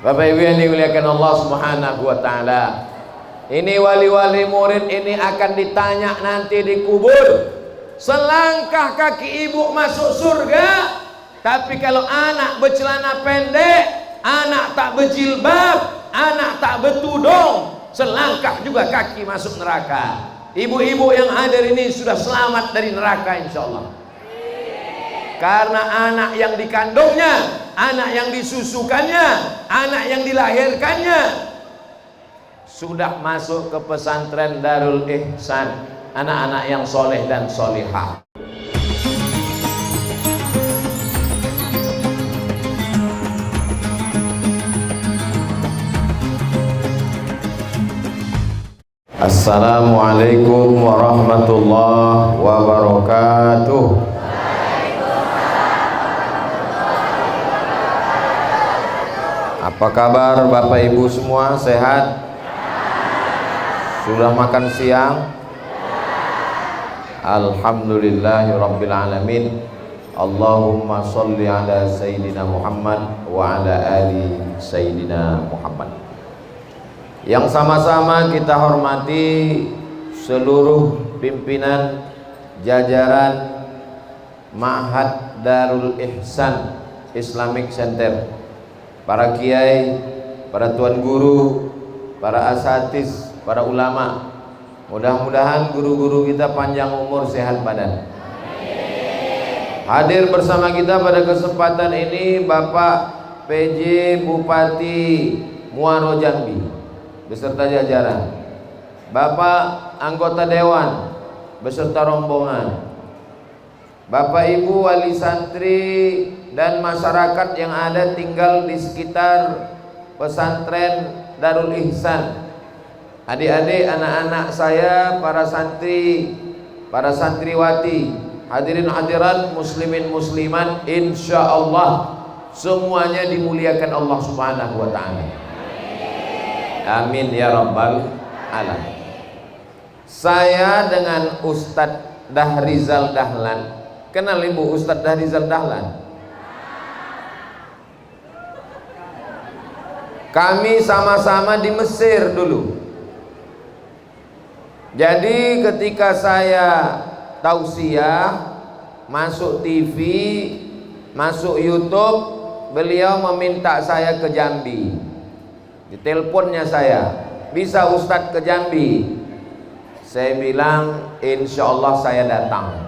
Bapak Ibu yang dimuliakan Allah Subhanahu wa taala. Ini wali-wali murid ini akan ditanya nanti di kubur. Selangkah kaki ibu masuk surga, tapi kalau anak bercelana pendek, anak tak berjilbab, anak tak bertudung, selangkah juga kaki masuk neraka. Ibu-ibu yang hadir ini sudah selamat dari neraka insyaallah. Karena anak yang dikandungnya, anak yang disusukannya, anak yang dilahirkannya sudah masuk ke pesantren Darul Ihsan, anak-anak yang soleh dan solihah. Assalamualaikum warahmatullahi wabarakatuh. Apa kabar Bapak Ibu semua, sehat? Sudah makan siang? Alhamdulillahirabbil alamin. Allahumma sholli ala sayyidina Muhammad wa ala ali sayyidina Muhammad. Yang sama-sama kita hormati seluruh pimpinan jajaran Ma'had Darul Ihsan Islamic Center, para kiai, para tuan guru, para asatiz, para ulama. Mudah-mudahan guru-guru kita panjang umur, sehat badan. Hadir bersama kita pada kesempatan ini Bapak PJ Bupati Muaro Jambi beserta jajaran, Bapak anggota dewan beserta rombongan, Bapak Ibu wali santri dan masyarakat yang ada tinggal di sekitar pesantren Darul Ihsan, adik-adik, anak-anak saya, para santri, para santriwati, hadirin hadirat, muslimin muslimat, insya Allah semuanya dimuliakan Allah Subhanahu wa ta'ala. Amin ya rabbal alamin. Saya dengan Ustadz Dahrizal Dahlan. Kenal Ibu Ustadz Dahrizal Dahlan? Kami sama-sama di Mesir dulu. Jadi ketika saya tausiah, masuk TV, masuk YouTube, beliau meminta saya ke Jambi. Diteleponnya saya, bisa Ustadz ke Jambi? Saya bilang insya Allah saya datang.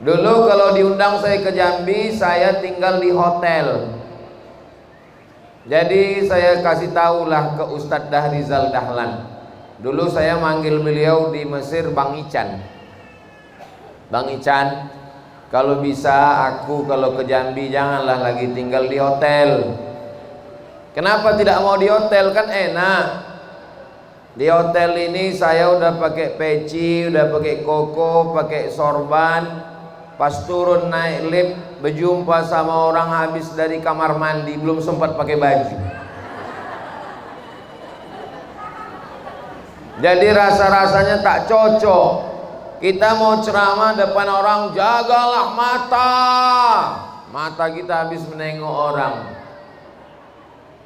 Dulu kalau diundang saya ke Jambi, saya tinggal di hotel. Jadi saya kasih tahulah ke Ustadz Dahrizal Dahlan. Dulu saya manggil beliau di Mesir Bang Ican. Bang Ican, kalau bisa aku kalau ke Jambi janganlah lagi tinggal di hotel. Kenapa tidak mau di hotel? Kan enak. Di hotel ini saya udah pakai peci, udah pakai koko, pakai sorban. Pas turun naik lift, berjumpa sama orang habis dari kamar mandi, belum sempat pakai baju. Jadi rasa-rasanya tak cocok. Kita mau ceramah depan orang, jagalah mata. Mata kita habis menengok orang.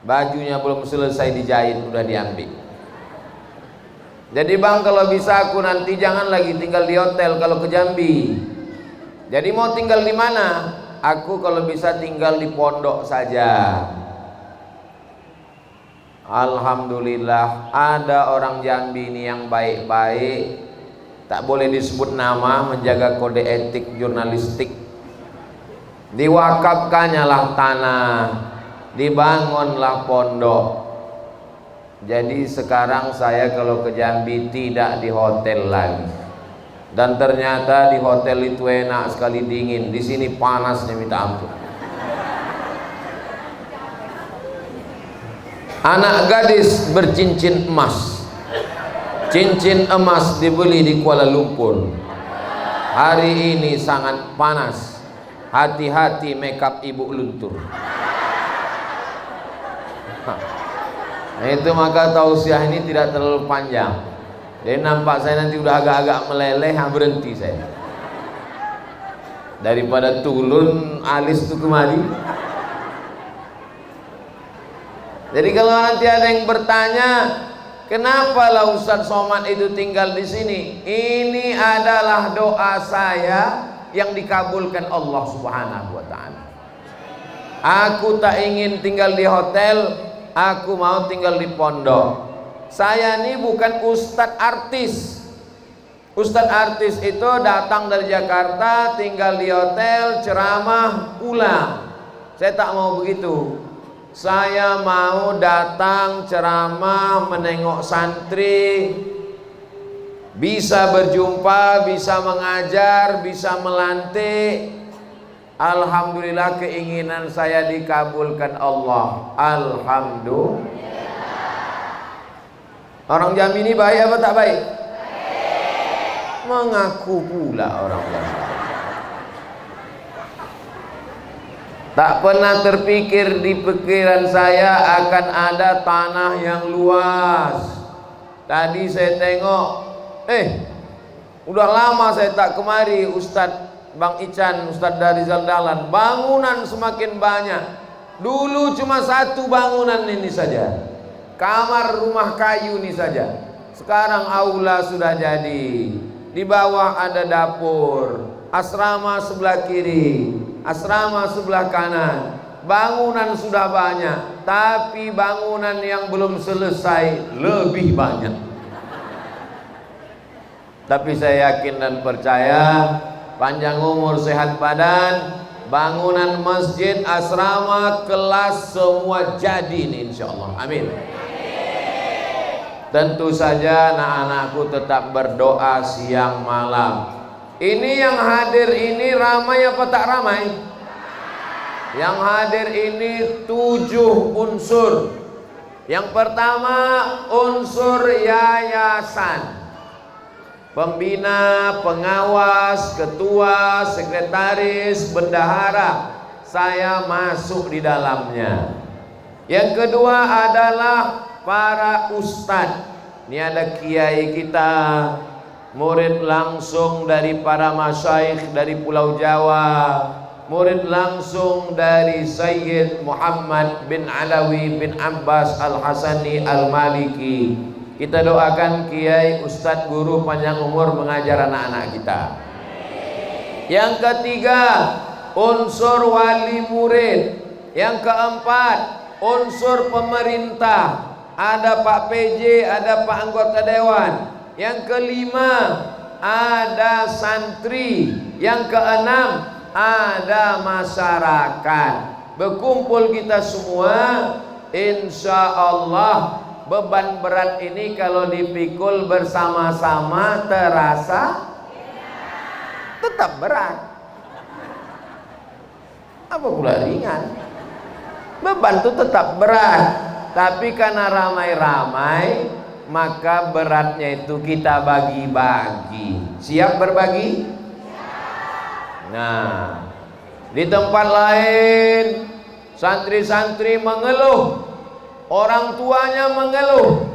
Bajunya belum selesai dijahit, udah diambil. Jadi bang, kalau bisa aku nanti jangan lagi tinggal di hotel kalau ke Jambi. Jadi mau tinggal di mana? Aku kalau bisa tinggal di pondok saja. Alhamdulillah ada orang Jambi ini yang baik-baik, tak boleh disebut nama, menjaga kode etik jurnalistik. Diwakafkannya lah tanah, dibangunlah pondok. Jadi sekarang saya kalau ke Jambi tidak di hotel lagi. Dan ternyata di hotel itu enak sekali, dingin. Di sini panasnya minta ampun. Anak gadis bercincin emas. Cincin emas dibeli di Kuala Lumpur. Hari ini sangat panas. Hati-hati makeup ibu luntur. Nah, itu maka tausiah ini tidak terlalu panjang. Jadi nampak saya nanti udah agak-agak meleleh, berhenti saya. Daripada turun alis itu kemari. Jadi kalau nanti ada yang bertanya, kenapa lah Ustadz Somad itu tinggal di sini? Ini adalah doa saya yang dikabulkan Allah Subhanahu wa taala. Aku tak ingin tinggal di hotel, aku mau tinggal di pondok. Saya ini bukan ustadz artis. Ustadz artis itu datang dari Jakarta, tinggal di hotel, ceramah, pulang. Saya tak mau begitu. Saya mau datang ceramah, menengok santri, bisa berjumpa, bisa mengajar, bisa melantik. Alhamdulillah keinginan saya dikabulkan Allah. Alhamdulillah. Orang Jambi ini baik apa tak baik? Mengaku pula orang Jambi. Tak pernah terpikir di pikiran saya akan ada tanah yang luas. Tadi saya tengok, udah lama saya tak kemari. Ustadz Bang Ican, Ustadz dari Zaldalan, bangunan semakin banyak. Dulu cuma satu bangunan ini saja, kamar rumah kayu ini saja. Sekarang aula sudah jadi. Di bawah ada dapur, asrama sebelah kiri, asrama sebelah kanan. Bangunan sudah banyak, tapi bangunan yang belum selesai lebih banyak. Tapi saya yakin dan percaya, panjang umur sehat badan, bangunan masjid, asrama, kelas semua jadi ini insyaallah. Amin. Tentu saja anak-anakku tetap berdoa siang malam. Ini yang hadir ini ramai apa tak ramai? Yang hadir ini 7 unsur. Yang pertama unsur yayasan, pembina, pengawas, ketua, sekretaris, bendahara. Saya masuk di dalamnya. Yang kedua adalah para ustadz. Ini ada kiai kita, murid langsung dari para masyaikh dari Pulau Jawa, murid langsung dari Sayyid Muhammad bin Alawi bin Abbas Al-Hasani Al-Maliki. Kita doakan kiai, ustadz, guru panjang umur mengajar anak-anak kita. Yang ketiga unsur wali murid. Yang keempat unsur pemerintah. Ada Pak PJ, ada Pak anggota dewan. Yang kelima ada santri. Yang keenam ada masyarakat. Berkumpul kita semua, insya Allah beban berat ini kalau dipikul bersama-sama terasa tetap berat. Apa pula ringan? Beban itu tetap berat. Tapi karena ramai-ramai, maka beratnya itu kita bagi-bagi. Siap berbagi? Nah, di tempat lain santri-santri mengeluh, orang tuanya mengeluh,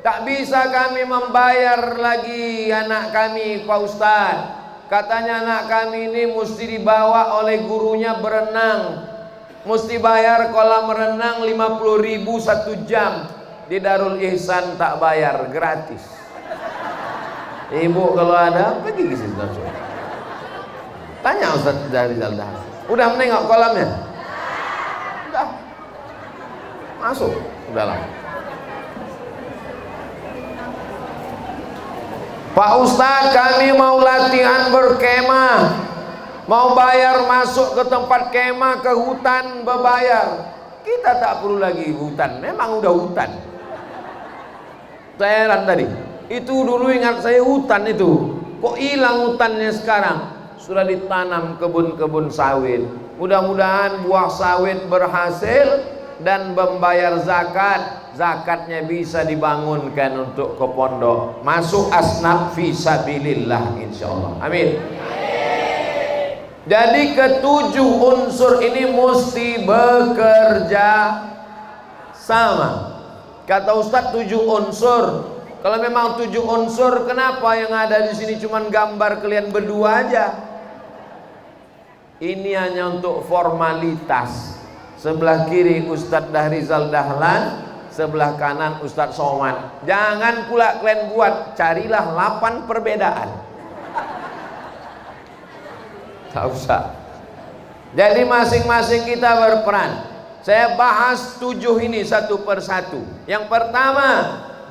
tak bisa kami membayar lagi anak kami Pak Ustadz. Katanya anak kami ini mesti dibawa oleh gurunya berenang, mesti bayar kolam renang 50.000 1 jam. Di Darul Ihsan tak bayar, gratis. Ibu kalau ada pergi ke situ langsung. Tanya Ustaz dari Zaldalan, udah menengok kolamnya? Udah. Masuk dalam. Pak Ustaz, kami mau latihan berkemah, mau bayar masuk ke tempat kemah, ke hutan berbayar. Kita tak perlu lagi hutan, memang udah hutan. Saya heran tadi, itu dulu ingat saya hutan itu, kok hilang hutannya sekarang? Sudah ditanam kebun-kebun sawit. Mudah-mudahan buah sawit berhasil dan membayar zakat. Zakatnya bisa dibangunkan untuk ke pondok, masuk asnaf fi sabilillah insyaallah. Amin. Jadi ketujuh unsur ini mesti bekerja sama. Kata Ustadz 7 unsur. Kalau memang 7 unsur, kenapa yang ada di sini cuma gambar kalian berdua aja? Ini hanya untuk formalitas. sebelah kiri Ustadz Dahrizal Dahlan, sebelah kanan Ustadz Somad. Jangan pula kalian buat, carilah 8 perbedaan. Tak usah. Jadi masing-masing kita berperan. Saya bahas 7 ini satu persatu. Yang pertama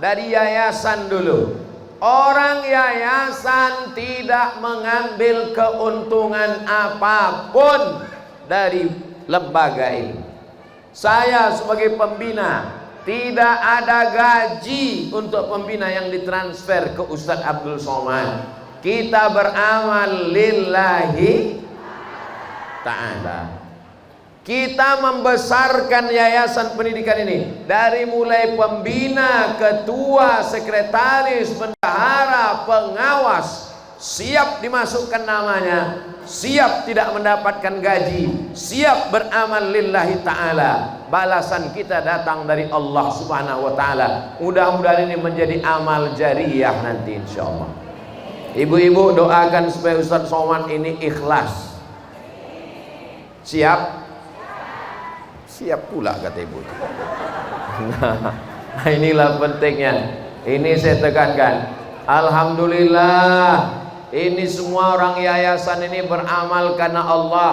dari yayasan dulu. Orang yayasan tidak mengambil keuntungan apapun dari lembaga ini. Saya sebagai pembina tidak ada gaji untuk pembina yang ditransfer ke Ustadz Abdul Somad. Kita beramal lillahi ta'ala. Kita membesarkan yayasan pendidikan ini dari mulai pembina, ketua, sekretaris, bendahara, pengawas, siap dimasukkan namanya, siap tidak mendapatkan gaji, siap beramal lillahi ta'ala. Balasan kita datang dari Allah subhanahu wa ta'ala. Mudah-mudahan ini menjadi amal jariyah nanti insyaallah. Ibu-ibu doakan supaya Ustadz Somad ini ikhlas. Siap? Siap pula kata ibu. Nah inilah pentingnya. Ini saya tekankan. Alhamdulillah, ini semua orang yayasan ini beramal karena Allah.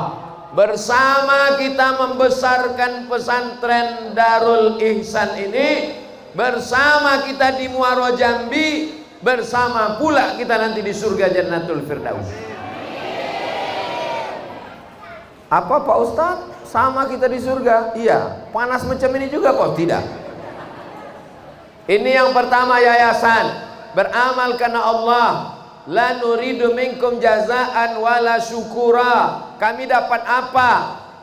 Bersama kita membesarkan pesantren Darul Ihsan ini, bersama kita di Muaro Jambi, bersama pula kita nanti di surga Jannatul Firdaus. Apa Pak Ustadz? Sama kita di surga? Iya. Panas macam ini juga kok? Tidak. Ini yang pertama yayasan beramal karena Allah. La nuridu minkum jazaan wala syukura. Kami dapat apa?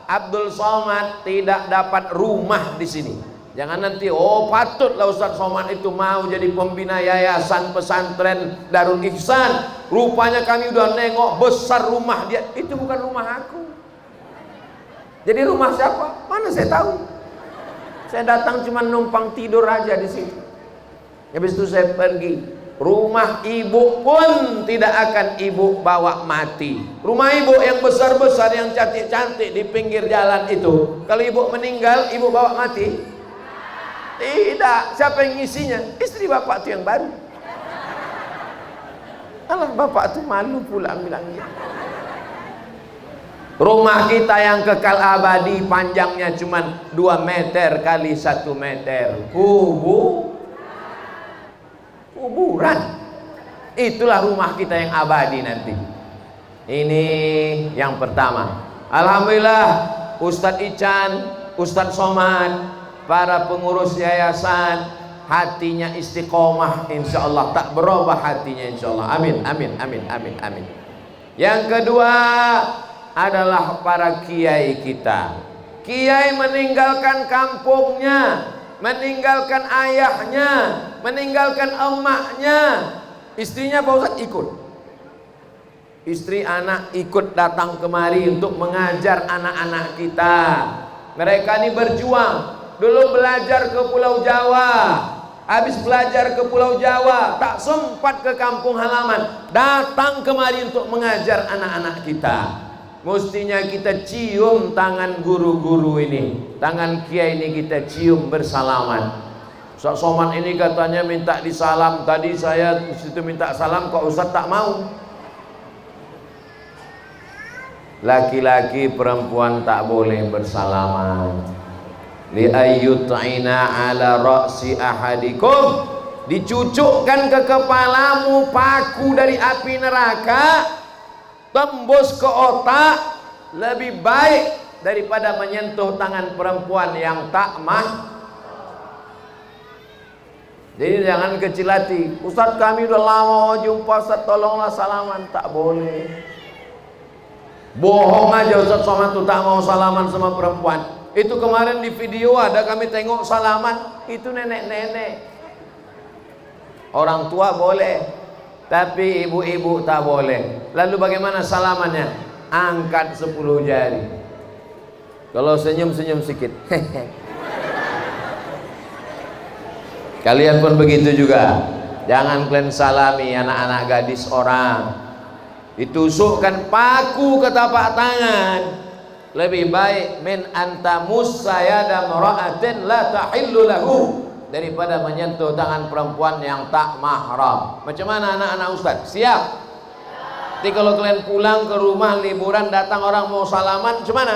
Abdul Somad tidak dapat rumah di sini. Jangan nanti patutlah Ustadz Somad itu mau jadi pembina yayasan pesantren Darul Ihsan. Rupanya kami udah nengok besar rumah dia. Itu bukan rumah aku. Jadi rumah siapa? Mana saya tahu. Saya datang cuma numpang tidur aja di situ. Habis itu saya pergi. Rumah ibu pun tidak akan ibu bawa mati. Rumah ibu yang besar-besar, yang cantik-cantik di pinggir jalan itu, kalau ibu meninggal, ibu bawa mati? Tidak. Siapa yang ngisinya? Istri bapak itu yang baru. Alah, bapak itu malu pula bilangnya. Rumah kita yang kekal abadi panjangnya cuma 2 meter kali 1 meter. Kuburan. Itulah rumah kita yang abadi nanti. Ini yang pertama. Alhamdulillah Ustadz Ican, Ustadz Somad, para pengurus yayasan hatinya istiqomah insyaallah, tak berubah hatinya insyaallah. Amin amin amin amin amin. Yang kedua adalah para kiai kita. Kiai meninggalkan kampungnya, meninggalkan ayahnya, meninggalkan emaknya. Istrinya Pak Ustadz ikut. Istri anak ikut datang kemari untuk mengajar anak-anak kita. Mereka ini berjuang. Dulu belajar ke Pulau Jawa. Habis belajar ke Pulau Jawa, tak sempat ke kampung halaman. Datang kemari untuk mengajar anak-anak kita. Mestinya kita cium tangan guru-guru ini, tangan kiai ini kita cium bersalaman. Ustadz Somad ini katanya minta disalam. Tadi saya disitu minta salam, kok Ustadz tak mau. Laki-laki perempuan tak boleh bersalaman. Li ayyut'ina ala ra'si ahadikum, dicucukkan ke kepalamu paku dari api neraka, tembus ke otak, lebih baik daripada menyentuh tangan perempuan yang tak Jadi jangan kecil hati. Ustadz kami udah lama mau jumpa, Ustadz tolonglah salaman. Tak boleh. Bohong aja Ustadz Somad tuh tak mau salaman sama perempuan. Itu kemarin di video ada kami tengok salaman, itu nenek-nenek. Orang tua boleh, tapi ibu-ibu tak boleh. Lalu bagaimana salamannya? Angkat 10 jari. Kalau senyum-senyum sedikit. Kalian pun begitu juga. Jangan kalian salami anak-anak gadis orang. Ditusukkan paku ke tapak tangan. lebih baik min antamus sayada mara'atin la tahillu lahu, daripada menyentuh tangan perempuan yang tak mahram. Macam mana anak-anak Ustaz? Siap? Jadi kalau kalian pulang ke rumah liburan, datang orang mau salaman, macam mana?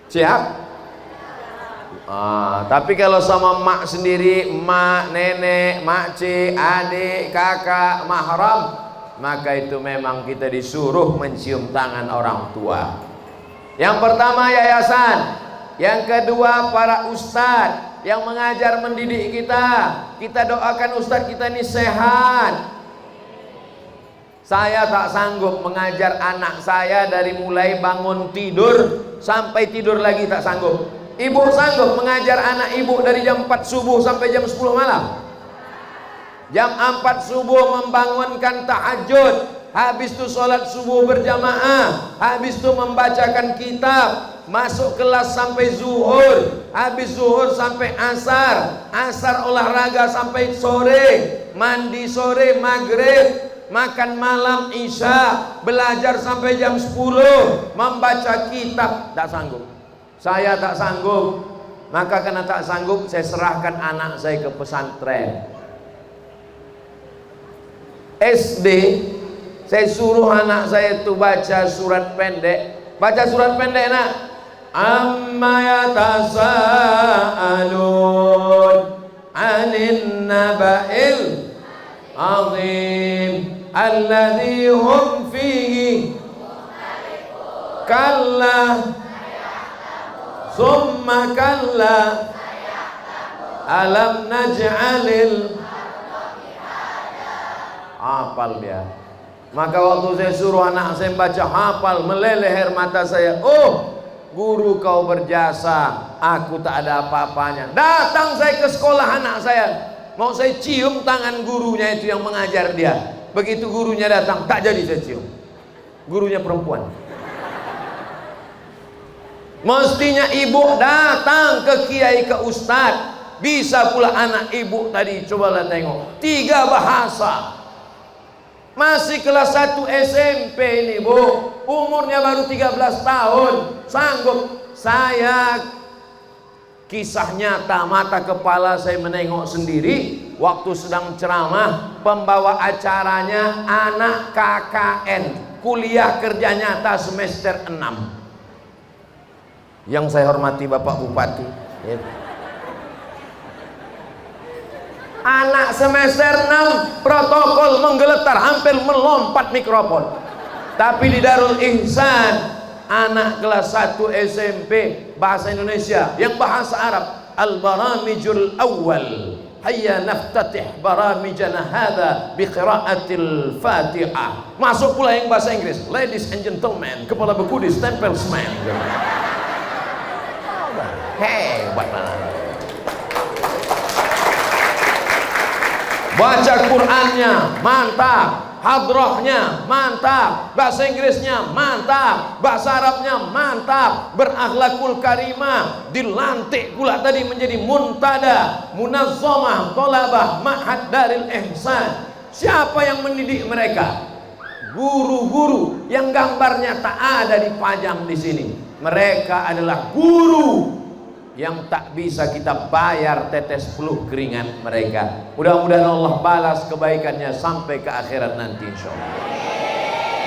Siap? Tapi kalau sama mak sendiri, mak, nenek, makcik, adik, kakak, mahram, maka itu memang kita disuruh mencium tangan orang tua. Yang pertama yayasan, yang kedua para ustadz yang mengajar mendidik kita. Kita doakan ustadz kita ini sehat. Saya tak sanggup mengajar anak saya dari mulai bangun tidur sampai tidur lagi, tak sanggup. Ibu sanggup mengajar anak ibu dari jam 4 subuh sampai jam 10 malam? Jam 4 subuh membangunkan tahajud, habis itu sholat subuh berjamaah, habis itu membacakan kitab, masuk kelas sampai zuhur, habis zuhur sampai asar, asar olahraga sampai sore, mandi sore maghrib, makan malam isya, belajar sampai jam 10, membaca kitab. Tak sanggup, saya tak sanggup. Maka karena tak sanggup, saya serahkan anak saya ke pesantren. SD, saya suruh anak saya itu baca surat pendek. Baca surat pendek nak. Amma yatasaalun anin naba'il azim alladhi hum fihi kalla summa kalla alam naj'alil. Hafal dia. Maka waktu saya suruh anak saya baca hafal, meleleh air mata saya. Oh, guru kau berjasa, aku tak ada apa-apanya. Datang saya ke sekolah anak saya, mau saya cium tangan gurunya itu yang mengajar dia. Begitu gurunya datang, tak jadi saya cium. Gurunya perempuan. Mestinya ibu datang ke kiai, ke ustad. Bisa pula anak ibu tadi, cobalah tengok, 3 bahasa. Masih kelas 1 SMP ini bu, umurnya baru 13 tahun, sanggup. Saya kisah nyata, mata kepala saya menengok sendiri. Waktu sedang ceramah, pembawa acaranya anak KKN, kuliah kerja nyata semester 6. Yang saya hormati Bapak Bupati, anak semester 6 protokol menggeletar, hampir melompat mikrofon. Tapi di Darul Ihsan, anak kelas 1 SMP bahasa Indonesia yang bahasa Arab, al-baramijul awal, hayya naftatih baramijana hadha biqiraatil fatihah. Masuk pula yang bahasa Inggris, ladies and gentlemen, kepala beku di stempel semen. Hebat banget. Baca Qur'annya mantap, hadrahnya mantap, bahasa Inggrisnya mantap, bahasa Arabnya mantap, berakhlakul karimah, dilantik pula tadi menjadi muntada, munazzamah, thalabah, ma'had daril ihsan. Siapa yang mendidik mereka? Guru-guru yang gambarnya tak ada dipajang di sini. Mereka adalah guru yang tak bisa kita bayar tetes peluh keringat mereka. Mudah-mudahan Allah balas kebaikannya sampai ke akhirat nanti insyaallah.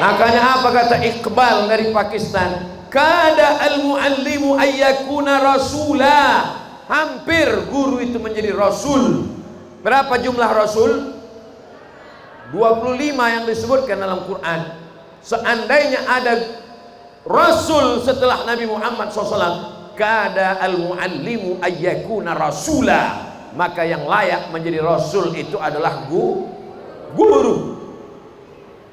Makanya apa kata Iqbal dari Pakistan? Kada al-muallimu ayyakuna rasula. Hampir guru itu menjadi rasul. Berapa jumlah rasul? 25 yang disebutkan dalam Quran. Seandainya ada rasul setelah Nabi Muhammad SAW, kada al-muallimu ayyakuna rasula, maka yang layak menjadi rasul itu adalah guru.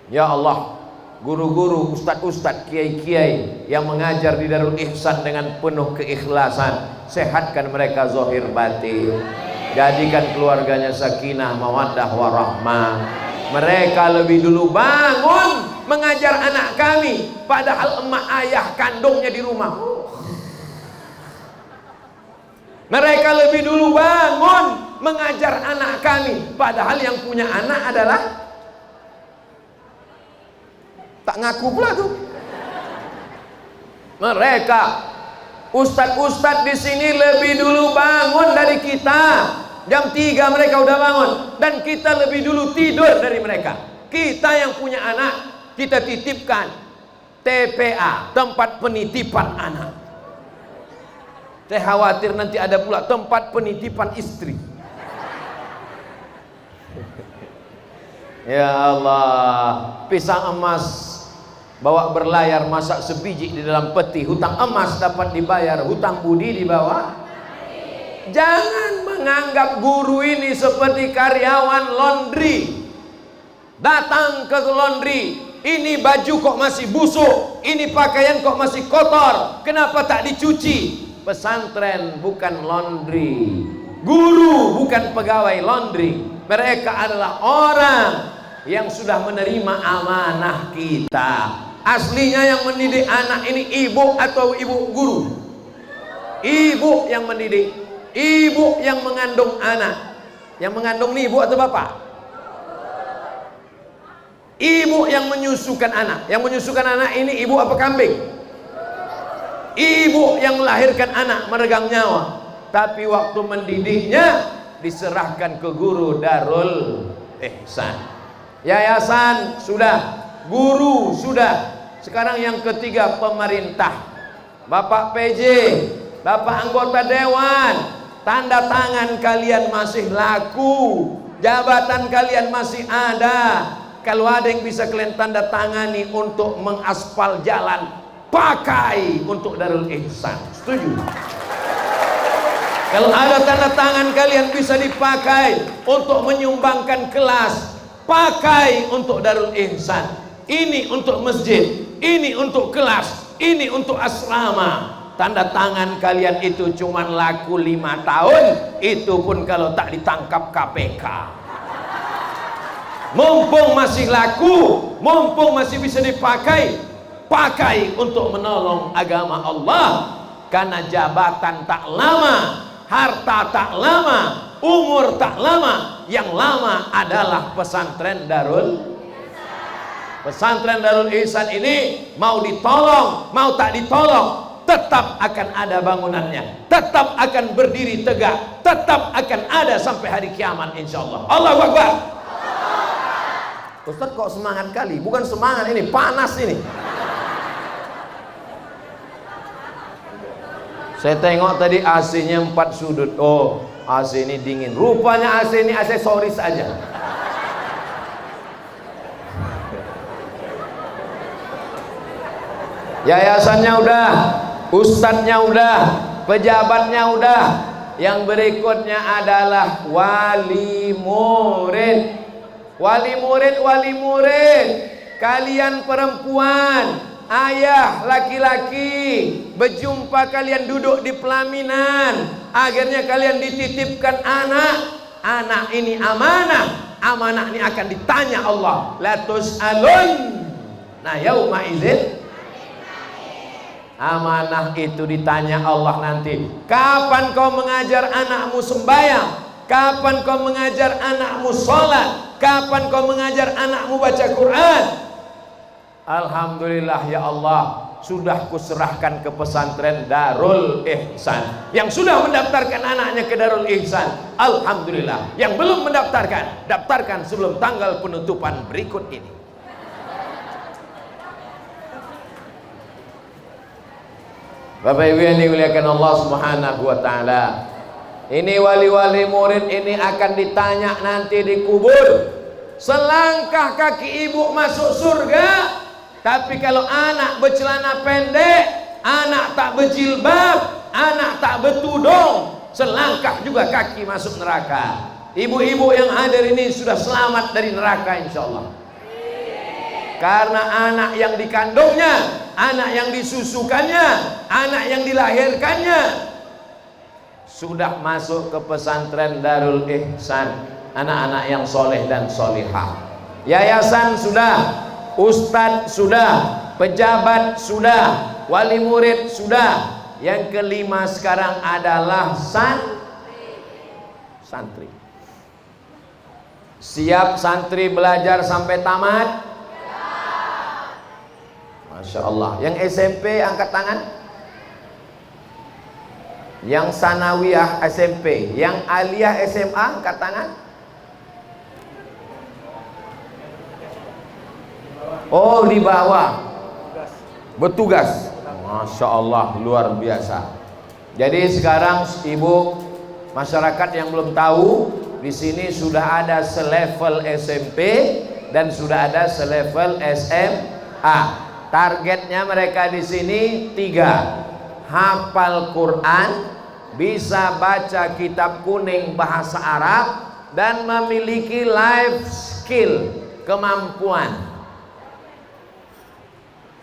Ya Allah, guru-guru, ustadz-ustadz, kiai-kiai yang mengajar di Darul Ihsan dengan penuh keikhlasan, sehatkan mereka zahir batin, jadikan keluarganya sakinah mawaddah warahmah. Mereka lebih dulu bangun mengajar anak kami, padahal emak ayah kandungnya di rumah. Mereka lebih dulu bangun mengajar anak kami, padahal yang punya anak adalah tak ngaku pula tuh. Mereka ustadz-ustadz di sini lebih dulu bangun dari kita. Jam 3 mereka udah bangun, dan kita lebih dulu tidur dari mereka. Kita yang punya anak, kita titipkan TPA, tempat penitipan anak. Saya khawatir nanti ada pula tempat penitipan istri. Ya Allah, pisang emas bawa berlayar, masak sebiji di dalam peti. Hutang emas dapat dibayar, hutang budi dibawa. Jangan menganggap guru ini seperti karyawan laundry. Datang ke laundry, ini baju kok masih busuk, ini pakaian kok masih kotor, kenapa tak dicuci? Pesantren bukan laundry, guru bukan pegawai laundry. Mereka adalah orang yang sudah menerima amanah kita. Aslinya yang mendidik anak ini ibu atau ibu guru? Ibu yang mendidik. Ibu yang mengandung anak. Yang mengandung nih ibu atau bapak? Ibu yang menyusukan anak. Yang menyusukan anak ini ibu apa kambing? Ibu yang melahirkan anak, meregang nyawa. Tapi waktu mendidiknya diserahkan ke guru Darul Ihsan. Yayasan sudah, guru sudah. Sekarang yang ketiga pemerintah. Bapak PJ, Bapak anggota dewan, tanda tangan kalian masih laku, jabatan kalian masih ada. Kalau ada yang bisa kalian tanda tangani untuk mengaspal jalan, pakai untuk Darul Ihsan. Setuju? Kalau ada tanda tangan kalian bisa dipakai untuk menyumbangkan kelas, pakai untuk Darul Ihsan. Ini untuk masjid, ini untuk kelas, ini untuk asrama. Tanda tangan kalian itu cuma laku 5 tahun, itu pun kalau tak ditangkap KPK. Mumpung masih laku, mumpung masih bisa dipakai, pakai untuk menolong agama Allah. Karena jabatan tak lama, harta tak lama, umur tak lama, yang lama adalah pesantren Darul. Pesantren Darul Ihsan ini mau ditolong, mau tak ditolong, tetap akan ada bangunannya, tetap akan berdiri tegak, tetap akan ada sampai hari kiamat insyaallah. Allahu Akbar. Ustaz kok semangat kali? Bukan semangat ini, panas ini. Saya tengok tadi AC-nya 4 sudut. Oh, AC ini dingin. Rupanya AC ini aksesoris aja. Yayasannya udah, ustadznya udah, pejabatnya udah. Yang berikutnya adalah wali murid. Wali murid, wali murid, kalian perempuan, ayah laki-laki, berjumpa kalian duduk di pelaminan, akhirnya kalian dititipkan anak. Anak ini amanah, amanah ini akan ditanya Allah. La tus'alun. Nah, yauma idzin, amanah itu ditanya Allah nanti. Kapan kau mengajar anakmu sembahyang? Kapan kau mengajar anakmu sholat? Kapan kau mengajar anakmu baca Quran? Alhamdulillah ya Allah, sudah kuserahkan ke pesantren Darul Ihsan. Yang sudah mendaftarkan anaknya ke Darul Ihsan, alhamdulillah. Yang belum mendaftarkan, daftarkan sebelum tanggal penutupan berikut ini. Bapak Ibu yang dimuliakan Allah Subhanahu wa taala. Ini wali-wali murid ini akan ditanya nanti di kubur. Selangkah kaki ibu masuk surga, tapi kalau anak bercelana pendek, anak tak berjilbab, anak tak bertudung, selangkah juga kaki masuk neraka. Ibu-ibu yang hadir ini sudah selamat dari neraka insyaallah. Karena anak yang dikandungnya, anak yang disusukannya, anak yang dilahirkannya sudah masuk ke pesantren Darul Ihsan, anak-anak yang soleh dan solihah. Yayasan sudah, ustadz sudah, pejabat sudah, wali murid sudah. Yang kelima sekarang adalah santri. Siap santri belajar sampai tamat? Masya Allah. Yang SMP angkat tangan. Yang sanawiyah SMP, yang aliyah SMA angkat tangan. Oh, di bawah bertugas. Masya Allah, luar biasa. Jadi sekarang ibu, masyarakat yang belum tahu, di sini sudah ada selevel SMP dan sudah ada selevel SMA. Targetnya mereka di sini 3: hafal Quran, bisa baca kitab kuning bahasa Arab, dan memiliki life skill, kemampuan.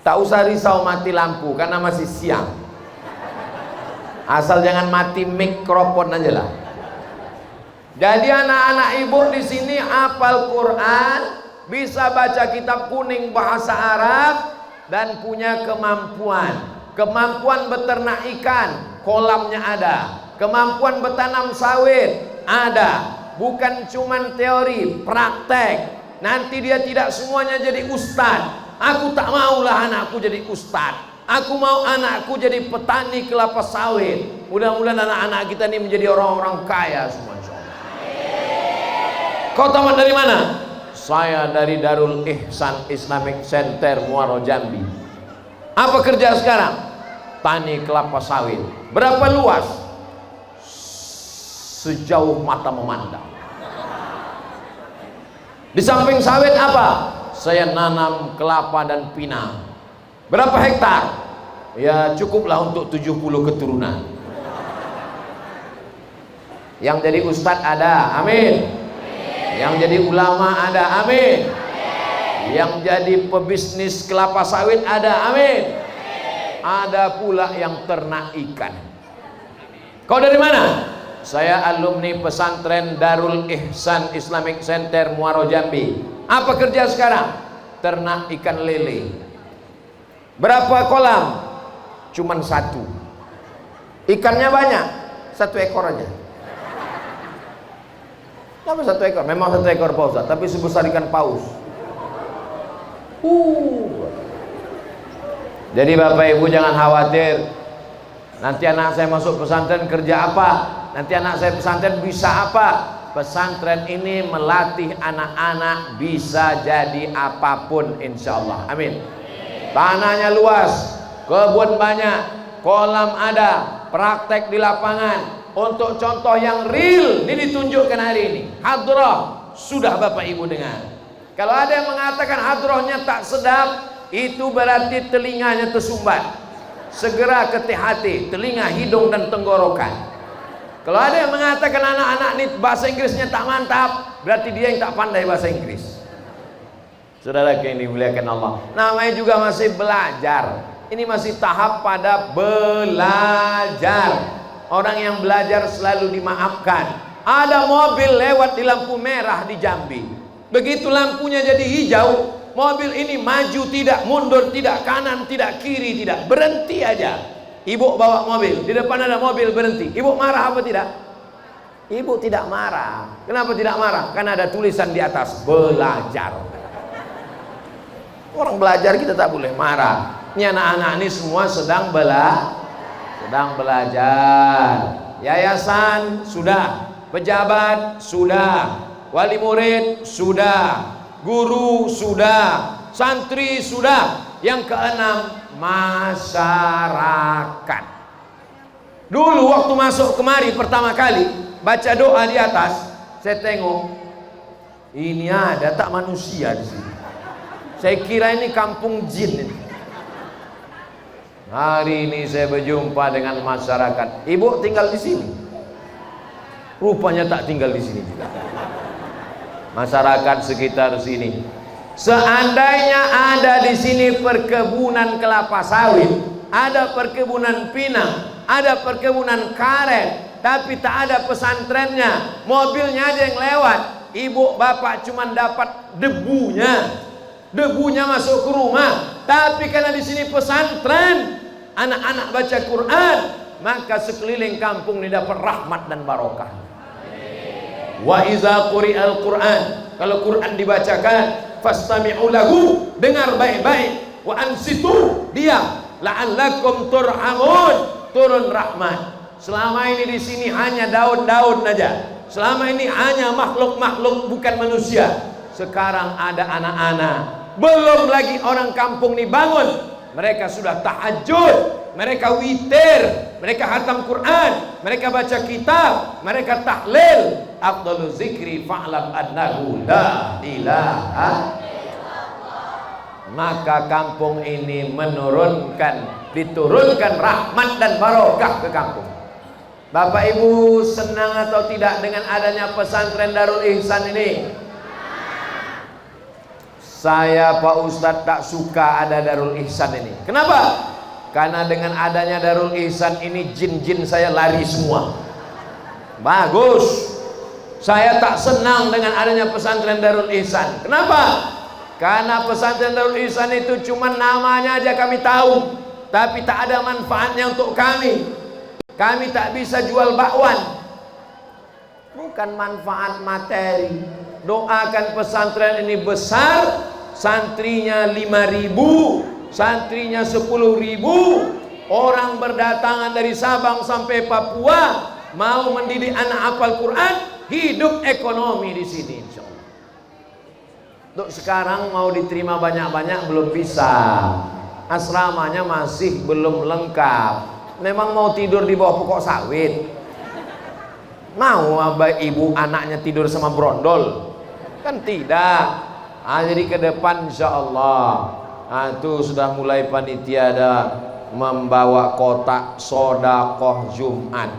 Tak usah risau mati lampu karena masih siang. Asal jangan mati mikrofon aja lah. Jadi anak-anak ibu di sini hafal Quran, bisa baca kitab kuning bahasa Arab, dan punya kemampuan. Kemampuan beternak ikan, kolamnya ada. Kemampuan bertanam sawit ada. Bukan cuman teori, praktek. Nanti dia tidak semuanya jadi ustadz. Aku tak maulah anakku jadi ustadz. Aku mau anakku jadi petani kelapa sawit. Mudah-mudahan anak-anak kita ini menjadi orang-orang kaya semua. Kau tamat dari mana? Saya dari Darul Ihsan Islamic Center Muaro Jambi. Apa kerja sekarang? Tani kelapa sawit. Berapa luas? Sejauh mata memandang. Di samping sawit apa? Saya nanam kelapa dan pinang. Berapa hektar? Ya cukuplah untuk 70 keturunan. Yang jadi ustadz ada, amin. Yang jadi ulama ada, amin. Yang jadi pebisnis kelapa sawit ada, amin. Ada pula yang ternak ikan. Kau dari mana? Saya alumni pesantren Darul Ihsan Islamic Center Muaro Jambi. Apa kerja sekarang? Ternak ikan lele. Berapa kolam? Cuman 1. Ikannya banyak, 1 ekor aja. Kenapa 1 ekor? Memang 1 ekor Pak Ustaz, tapi sebesar ikan paus. Jadi Bapak Ibu jangan khawatir. Nanti anak saya masuk pesantren kerja apa? Nanti anak saya pesantren bisa apa? Pesantren ini melatih anak-anak bisa jadi apapun insya Allah, amin. Tanahnya luas, kebun banyak, kolam ada, praktek di lapangan. Untuk contoh yang real ini ditunjukkan hari ini. Hadrah sudah Bapak Ibu dengar. Kalau ada yang mengatakan hadrahnya tak sedap, itu berarti telinganya tersumbat. Segera ke THT, telinga, hidung dan tenggorokan. Kalau ada yang mengatakan anak-anak ini bahasa Inggrisnya tak mantap, berarti dia yang tak pandai bahasa Inggris. Saudara yang dimuliakan Allah, namanya juga masih belajar. Ini masih tahap pada belajar. Orang yang belajar selalu dimaafkan. Ada mobil lewat di lampu merah di Jambi. Begitu lampunya jadi hijau, mobil ini maju tidak, mundur tidak, kanan tidak, kiri tidak, berhenti aja. Ibu bawa mobil, di depan ada mobil berhenti. Ibu marah apa tidak? Ibu tidak marah. Kenapa tidak marah? Karena ada tulisan di atas, belajar. Orang belajar kita tak boleh marah. Ini anak-anak ini semua sedang belajar. Yayasan sudah, pejabat sudah, wali murid sudah, guru sudah, santri sudah. Yang keenam, masyarakat. Dulu waktu masuk kemari pertama kali baca doa di atas, saya tengok ini ada tak manusia di sini. Saya kira ini kampung jin ini. Hari ini saya berjumpa dengan masyarakat. Ibu tinggal di sini. Rupanya tak tinggal di sini juga. Masyarakat sekitar sini. Seandainya ada di sini perkebunan kelapa sawit, ada perkebunan pinang, ada perkebunan karet, tapi tak ada pesantrennya, mobilnya aja yang lewat, ibu bapak cuma dapat debunya masuk ke rumah. Tapi karena di sini pesantren, anak-anak baca Quran, maka sekeliling kampung ini dapat rahmat dan barokah. Wa iza quri'al Quran, kalau Quran dibacakan, fastami'u lahu, dengar baik-baik. wa ansitu, diam, la'allakum turhamun, turun rahmat. Selama ini di sini hanya daun-daun aja. Selama ini hanya makhluk-makhluk bukan manusia. Sekarang ada anak-anak. Belum lagi orang kampung nih bangun. Mereka sudah tahajud, mereka witir, mereka hatam Quran, mereka baca kitab, mereka tahlil. Afdhalu zikri fa'lam annahu la ilaha. Maka kampung ini diturunkan rahmat dan barokah ke kampung. Bapak Ibu senang atau tidak dengan adanya pesantren Darul Ihsan ini? Saya Pak Ustadz tak suka ada Darul Ihsan ini. Kenapa? Karena dengan adanya Darul Ihsan ini jin-jin saya lari semua. Bagus. Saya tak senang dengan adanya pesantren Darul Ihsan. Kenapa? Karena pesantren Darul Ihsan itu cuma namanya aja kami tahu, tapi tak ada manfaatnya untuk kami. Kami tak bisa jual bakwan. Bukan manfaat materi. Doakan pesantren ini besar, santrinya 5.000, santrinya 10.000, orang berdatangan dari Sabang sampai Papua mau mendidik anak hafal Quran, hidup ekonomi di sini insyaallah. Untuk sekarang mau diterima banyak-banyak belum bisa. Asramanya masih belum lengkap. Memang mau tidur di bawah pokok sawit? Mau abah ibu anaknya tidur sama brondol? Kan tidak. Jadi ke depan insyaallah itu sudah mulai panitia ada membawa kotak sodakoh Jumat.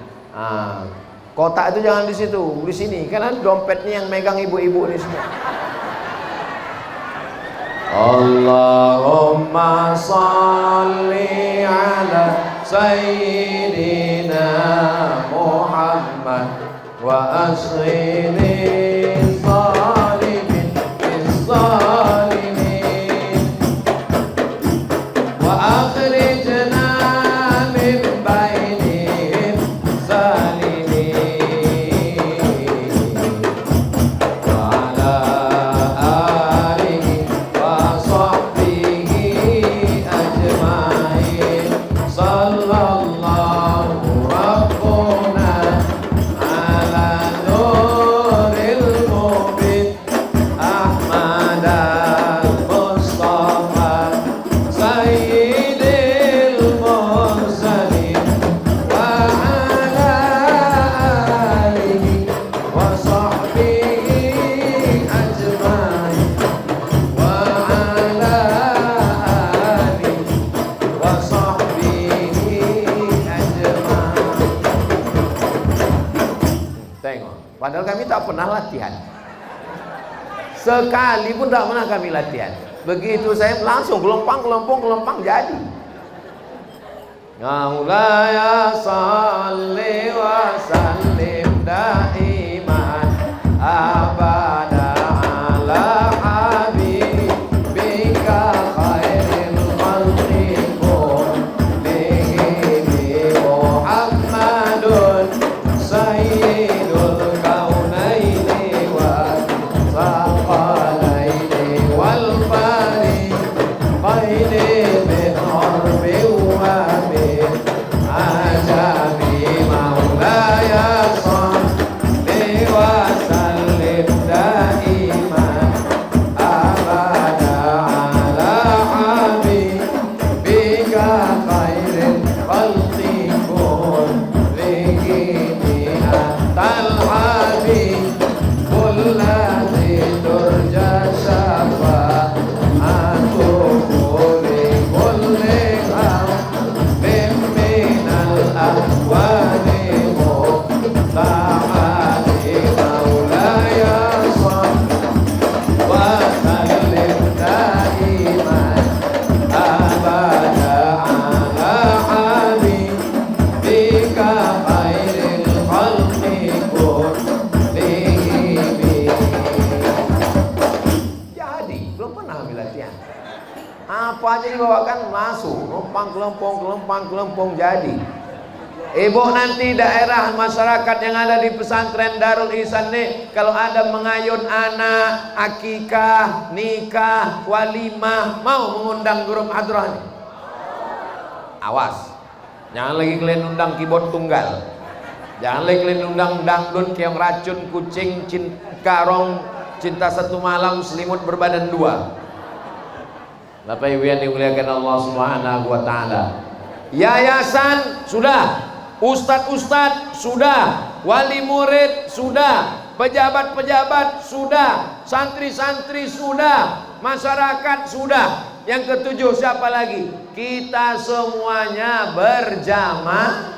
Kotak itu jangan di situ, di sini. Karena dompetnya yang megang ibu-ibu ini semua. Allahumma salli ala Sayyidina Muhammad wa asghini zalimin zalimin wa akhrijna min bainihim zalimin wa ala alihi wa sahbihi ajma'in sallallahu rabbuna ala nuril mubin Ahmad al-Mustafa sayyidil mursalin wa ala alihi wa sahbihi ajma'in wa ala alihi wa sahbihi ajma'in. Tengok, padahal kami tak pernah latihan. Sekali pun tak pernah kami latihan. Begitu saya langsung kelempang jadi. Maulaya salli wa sallim daiman abada ala habibika khairil khalqi kullihi Muhammadun sayyidul kaunaini wa thaqalaini wal fariqaini min urbi wa min ajami. Maulaya salli wa sallim daiman abada ala habibika khairil khalqi kullihi antal habib kulladhi turja syafa'atuhu li kulli hammin minal ahwali muhtahali. Maulaya salli wa sallim daiman abada ala habibika khairil khalqi kullihi. Jadi belum pernah ambil latihan. Apa aja dibawakan masuk, kelempang jadi. Ibu nanti daerah masyarakat yang ada di pesantren Darul Ihsan nih, kalau ada mengayun anak, akikah, nikah, walimah, mau mengundang grup hadrah nih? Awas, jangan lagi kalian undang keyboard tunggal, jangan lagi kalian undang dangdut keong racun, kucing, karong, cinta satu malam, selimut berbadan dua. Bapak Ibu yang dimuliakan Allah Subhanahu wa taala. Yayasan sudah, ustadz-ustadz sudah, wali murid sudah, pejabat-pejabat sudah, santri-santri sudah, masyarakat sudah. Yang ketujuh siapa lagi? Kita semuanya berjamaah.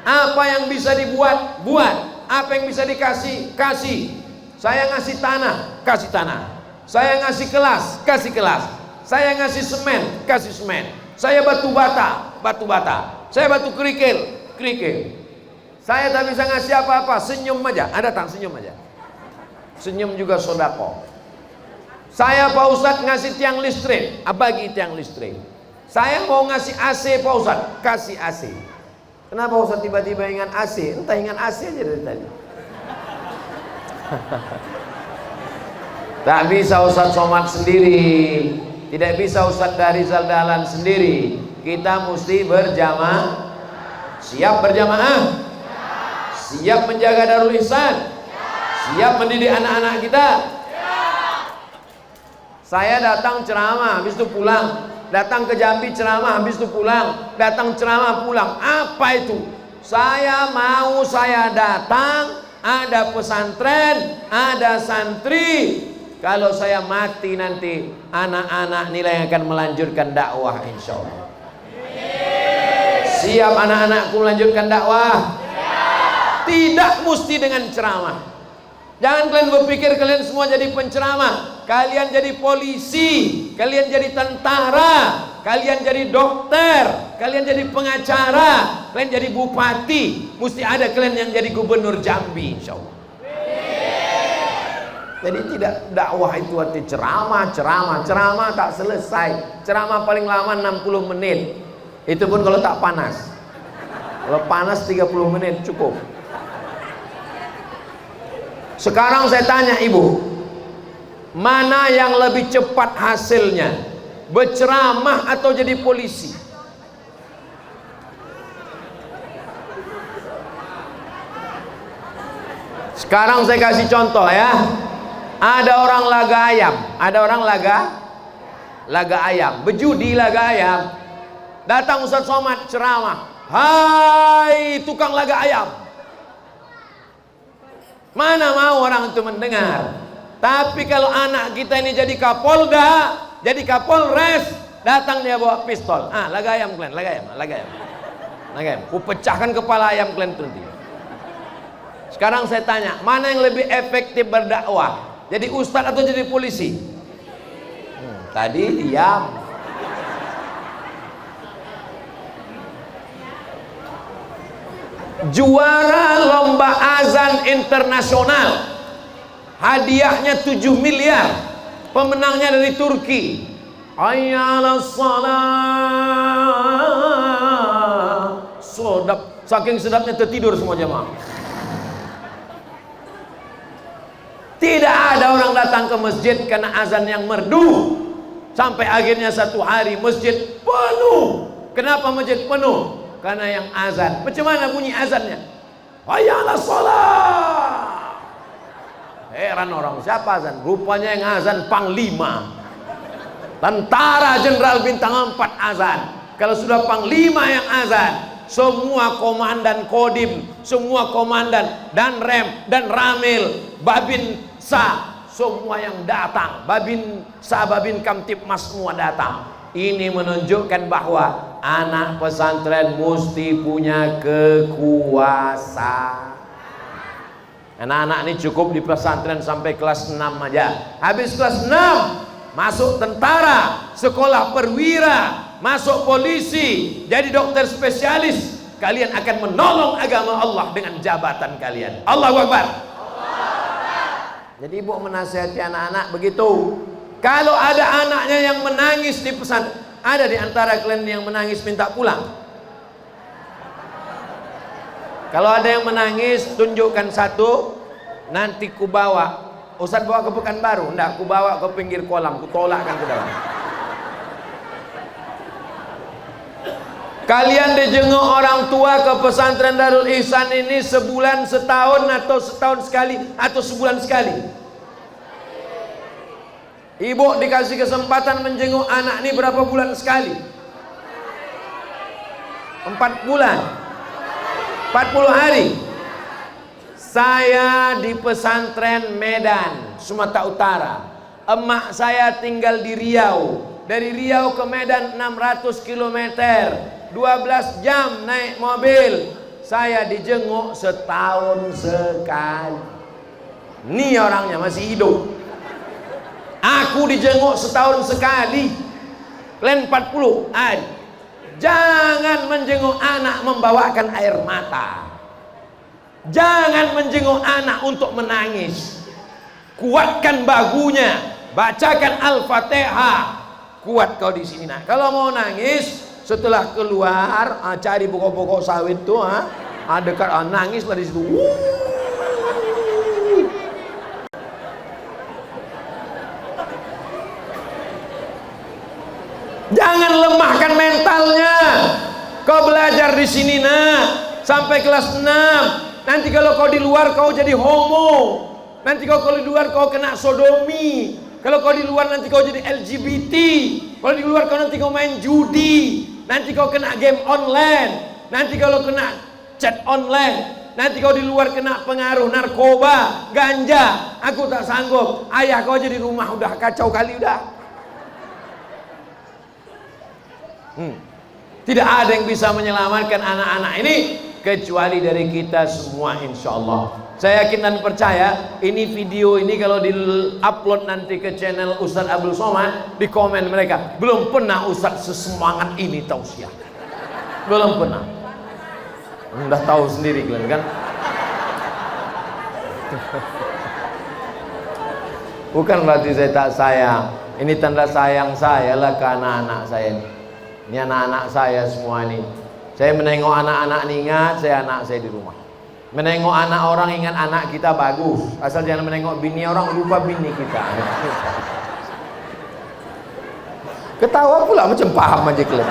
Apa yang bisa dibuat, buat. Apa yang bisa dikasih, kasih. Saya ngasih tanah, kasih tanah. Saya ngasih kelas, kasih kelas. Saya ngasih semen, kasih semen. Saya batu bata, batu bata. Saya batu kerikil, kerikil. Saya tak bisa ngasih apa-apa, senyum aja. Ada datang senyum aja. Senyum juga sodako. Saya Pak Ustadz ngasih tiang listrik, bagi tiang listrik. Saya mau ngasih AC Pak Ustadz, kasih AC. Kenapa Ustadz tiba-tiba ingat AC? Entah ingat AC aja dari tadi. Tak bisa Ustadz Somad sendiri, tidak bisa Ustadz Rizal Dahlan sendiri. Kita mesti berjamaah. Siap berjamaah? Siap menjaga Darul Ihsan? Siap mendidik anak-anak kita? Saya datang ceramah, habis itu pulang. Datang ke Jambi ceramah, habis itu pulang. Datang ceramah, pulang. Apa itu? Saya mau saya datang, ada pesantren, ada santri. Kalau saya mati nanti, anak-anak nilai yang akan melanjutkan dakwah insya Allah. Siap anak-anakku melanjutkan dakwah? Tidak mesti dengan ceramah. Jangan kalian berpikir kalian semua jadi penceramah. Kalian jadi polisi, kalian jadi tentara, kalian jadi dokter, kalian jadi pengacara, kalian jadi bupati. Mesti ada kalian yang jadi gubernur Jambi insya Allah. Jadi tidak dakwah itu arti ceramah tak selesai. Ceramah paling lama 60 menit. Itu pun kalau tak panas. Kalau panas 30 menit cukup. Sekarang saya tanya ibu, mana yang lebih cepat hasilnya? Berceramah atau jadi polisi? Sekarang saya kasih contoh ya. Ada orang laga ayam, ada orang laga ayam, berjudi laga ayam. Datang Ustadz Somad ceramah, hai tukang laga ayam. Mana mau orang itu mendengar. Tapi kalau anak kita ini jadi Kapolda, jadi Kapolres, datang dia bawa pistol. Laga ayam kalian, laga ayam, laga ayam, laga ayam. Ku pecahkan kepala ayam kalian tuh nanti. Sekarang saya tanya, mana yang lebih efektif berdakwah? Jadi ustadz atau jadi polisi? Tadi diam. Juara lomba azan internasional, hadiahnya 7 miliar. Pemenangnya dari Turki. Hayyalas salat. Sedap, saking sedapnya tertidur semua jemaah. Tidak ada orang datang ke masjid karena azan yang merdu. Sampai akhirnya satu hari masjid penuh. Kenapa masjid penuh? Karena yang azan. Macam mana bunyi azannya? Hayyalah sholat. Heran orang, siapa azan? Rupanya yang azan Panglima. Tentara Jenderal Bintang 4 azan. Kalau sudah Panglima yang azan, semua komandan Kodim, semua komandan dan Rem dan Ramil, Babin Sa, semua yang datang, Babin Sa, Babin Kamtipmas semua datang. Ini menunjukkan bahwa anak pesantren mesti punya kekuasaan. Anak-anak ini cukup di pesantren sampai kelas 6 aja. Habis kelas 6 masuk tentara, sekolah perwira, masuk polisi, jadi dokter spesialis. Kalian akan menolong agama Allah dengan jabatan kalian. Allahu Akbar. Jadi ibu menasihati anak-anak begitu. Kalau ada anaknya yang menangis di pesantren, ada di antara kalian yang menangis minta pulang? Kalau ada yang menangis, tunjukkan satu, nanti ku bawa. Ustaz bawa ke Pekanbaru, enggak, ku bawa ke pinggir kolam, ku tolakkan ke dalam. Kalian dijenguk orang tua ke pesantren Darul Ihsan ini sebulan, setahun, atau setahun sekali, atau sebulan sekali? Ibu dikasih kesempatan menjenguk anak ini berapa bulan sekali? 4 bulan, 40 hari. Saya di pesantren Medan, Sumatera Utara. Emak saya tinggal di Riau. Dari Riau ke Medan 600 km, 12 jam naik mobil. Saya dijenguk setahun sekali. Ini orangnya masih hidup. Aku dijenguk setahun sekali. Kalian 40 hari. Jangan menjenguk anak membawakan air mata. Jangan menjenguk anak untuk menangis. Kuatkan bahunya, bacakan Al-Fatihah. Kuat kau di sini nak. Kalau mau nangis, setelah keluar, cari pokok-pokok sawit tuh, dekat, nangislah di situ. Jangan lemahkan mentalnya. Kau belajar di sini nak, sampai kelas 6. Nanti kalau kau di luar kau jadi homo. Nanti kalau di luar kau kena sodomi. Kalau kau di luar nanti kau jadi LGBT. Kalau di luar kau nanti kau main judi. Nanti kau kena game online. Nanti kalau kena chat online. Nanti kau di luar kena pengaruh narkoba, ganja. Aku tak sanggup. Ayah kau jadi rumah udah kacau kali udah. Tidak ada yang bisa menyelamatkan anak-anak ini kecuali dari kita semua, insya Allah. Saya yakin dan percaya ini video ini kalau di-upload nanti ke channel Ustaz Abdul Somad, di komen mereka, belum pernah Ustaz sesemangat ini tausiah. Belum pernah. Udah tahu sendiri kalian kan. Bukan berarti saya tak sayang. Ini tanda sayang saya lah ke anak-anak saya ini. Ini anak-anak saya semua ini. Saya menengok anak-anak ini, ingat saya anak saya di rumah. Menengok anak orang, ingat anak kita bagus. Asal jangan menengok bini orang, lupa bini kita. Ketawa pula macam paham aja kalian.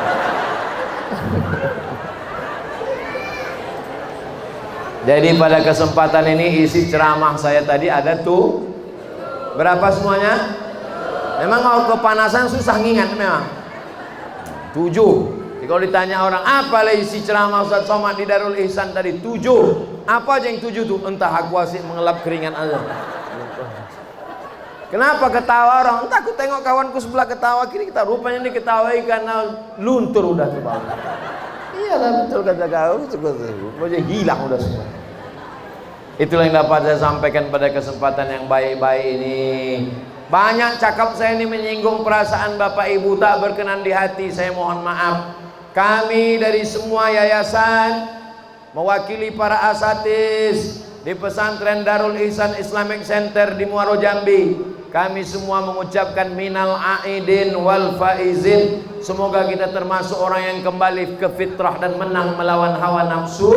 Jadi pada kesempatan ini isi ceramah saya tadi ada tuh berapa semuanya? Memang kalau kepanasan susah ngingat memang. 7. Jadi kalau ditanya orang apa lah isi ceramah Ustaz Somad di Darul Ihsan tadi, 7. Apa aja yang 7 tuh? Entah aku asik mengelap keringat aja. Kenapa ketawa orang? Entah aku tengok kawanku sebelah ketawa kiri, kita rupanya ini ketawai karena luntur udah ke bawah. Iyalah betul kata kau, rupanya hilang udah semua. Itulah yang dapat saya sampaikan pada kesempatan yang baik-baik ini. Banyak cakap saya ini menyinggung perasaan Bapak Ibu, tak berkenan di hati, saya mohon maaf. Kami dari semua yayasan mewakili para asatiz di pesantren Darul Ihsan Islamic Center di Muaro Jambi, kami semua mengucapkan minal aidin wal faizin. Semoga kita termasuk orang yang kembali ke fitrah dan menang melawan hawa nafsu.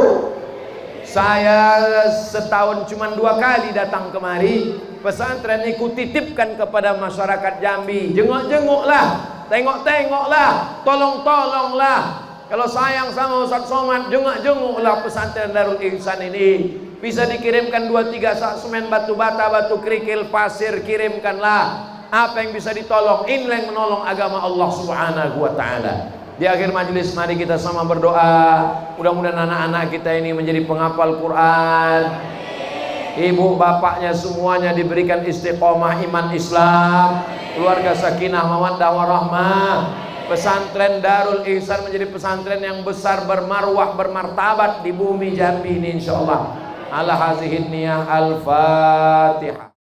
Saya setahun cuma 2 kali datang kemari. Pesantren ini kutitipkan kepada masyarakat Jambi. Jenguk-jenguklah, tengok-tengoklah, tolong-tolonglah. Kalau sayang sama Ustaz Somad, jenguk-jenguklah pesantren Darul Ihsan ini. Bisa dikirimkan 2-3 sak semen, batu bata, batu kerikil, pasir, kirimkanlah. Apa yang bisa ditolong, inilah yang menolong agama Allah Subhanahu wa ta'ala. Di akhir majelis mari kita sama berdoa. Mudah-mudahan anak-anak kita ini menjadi penghafal Quran. Ibu bapaknya semuanya diberikan istiqomah iman Islam. Keluarga sakinah mawaddah warahmah. Pesantren Darul Ihsan menjadi pesantren yang besar, bermarwah, bermartabat di bumi Jambi ini insyaallah. Ala hazihin niyah al-Fatihah.